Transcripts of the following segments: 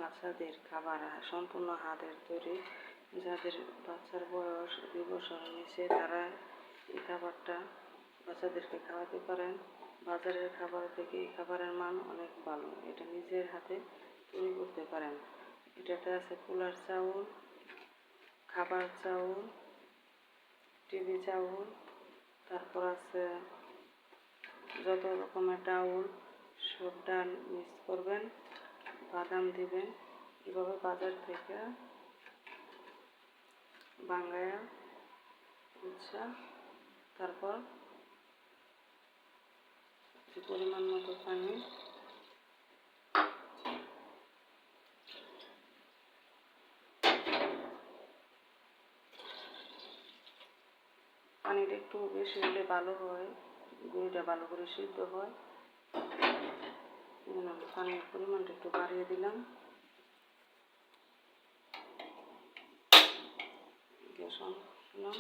বাচ্চাদের খাবার সম্পূর্ণ হাতের তৈরি। যাদের বাচ্চার বয়স 2 বছরের নিচে তারা এই খাবারটা বাচ্চাদেরকে খাওয়াতে পারেন। বাজারের খাবার থেকে এই খাবারের মান অনেক ভালো। এটা নিজের হাতে তৈরি করতে পারেন। এটাতে আছে পোলার চাউল, খাবার চাউল, টিভি চাউল, তারপর আছে যত রকমের ডাউল, সব ডাল মিক্স করবেন, বাদাম দিবেন। এভাবে বাজার থেকে বাঙ্গায়া বুঝছা, তারপর পরিমাণ মতো পানি, পানিটা একটু বেশি হলে ভালো হয়, গুঁড়িটা ভালো করে সিদ্ধ হয়। পানির পরিমাণটা একটু বাড়িয়ে দিলাম। গ্যাস অন করলাম।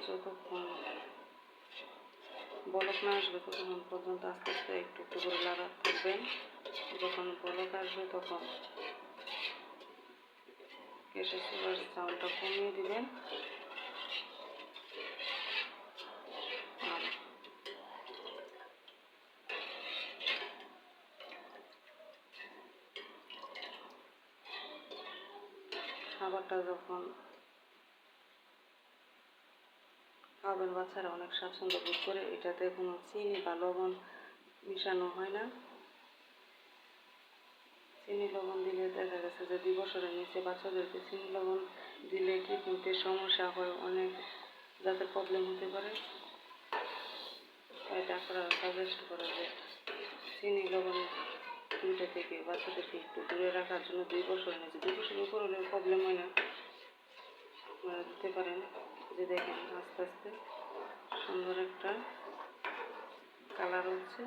যতক্ষণ বলক না আসবে ততক্ষণ পর্যন্ত আস্তে আস্তে একটু একটু করে লাগাতে থাকবেন। যখন বলক আসবে তখন গ্যাসের চুলার চাউলটা কমিয়ে দিবেন। আর খাবারটা যখন খাবেন বাচ্চারা অনেক স্বাচ্ছন্দ্য বোধ করে। এটাতে কোনো চিনি বা লবণ মিশানো হয় না। চিনি লবণ দিলে দেখা গেছে যে 2 বছরের নিচে বাচ্চাদেরকে চিনি লবণ দিলে কিডনিতে সমস্যা হয়, অনেক যাদের প্রবলেম হতে পারে। তাই ডাক্তাররা সাজেস্ট করে যে চিনি লবণ দুইটা থেকে বাচ্চাদেরকে একটু দূরে রাখার জন্য 2 বছরের নিচে, 2 বছরের উপর হলে প্রবলেম হয় না, আপনারা দিতে পারেন। যে দেখেন আস্তে আস্তে সুন্দর একটা কালার হচ্ছে,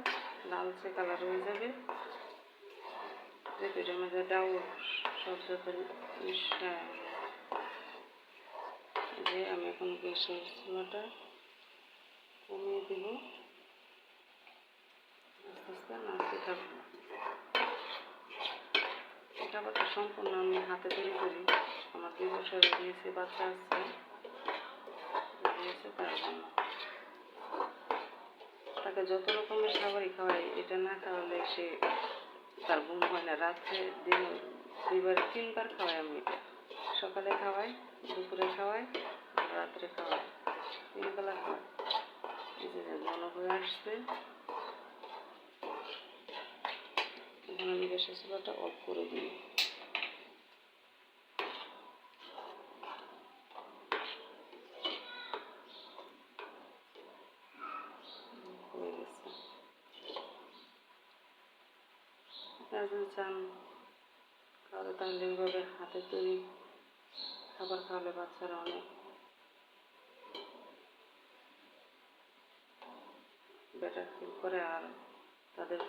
লালচে কালার হয়ে যাবে। এটার মধ্যে ডাউল সব যত যে আমি এখন গ্যাসের চুলাটা কমিয়ে দিব, আস্তে আস্তে নাড়তে থাকবো। এই খাবারটা সম্পূর্ণ আমি হাতে তৈরি করি। আমার 2 বছরের নিচে বাচ্চা আছে, তার জন্য তাকে যত রকমের খাবারই খাওয়াই, এটা না খাওয়ালে সে তার ঘুম হয় না। রাত্রে দিন 3 বার খাওয়াই আমি। এটা সকালে খাওয়াই, দুপুরে খাওয়াই, রাত্রে খাওয়াই, 3 বেলা খাওয়াই। এই যে ঘন হয়ে আসছে, এখন আমি গ্যাসের চুলাটা অফ করে দিই। হয়ে গেছে। আপনারা যদি চান খাওয়াতে তাহলে এইভাবে হাতে তৈরি খাবার খাওয়ালে বাচ্চারা অনেক বেটার ফিল করে, আর তাদের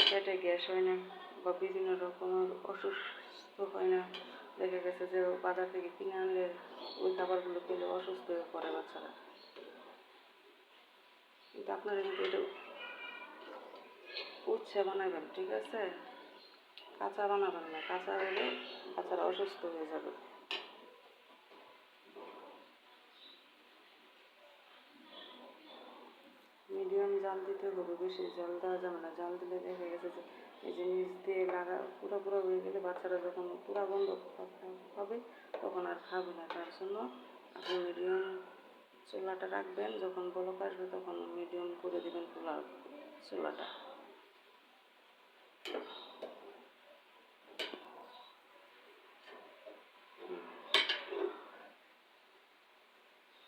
পেটে গ্যাস হয় না বা বিভিন্ন রকমের অসুস্থ হয় না। দেখা গেছে যে বাজার থেকে কিনে আনলে ওই খাবারগুলো খেলে অসুস্থ হয়ে পড়ে বাচ্চারা। কিন্তু আপনারা কিন্তু এটা উচ্ছে বানাবেন, ঠিক আছে? কাঁচা বানাবেন না, কাঁচা হলে বাচ্চারা অসুস্থ হয়ে যাবে। মিডিয়াম জাল দিতে হবে, বেশি জাল দেওয়া যাবে না। জাল দিলে দেখা গেছে যে এই যে নিচ দিয়ে লাগা পুরো হয়ে গেলে বাচ্চারা যখন পুরা গন্ধ পাবে তখন আর খাবে না। তার জন্য আপনি মিডিয়াম চুলাটা রাখবেন, যখন বলক আসবে তখন মিডিয়াম করে দেবেন চুলাটা।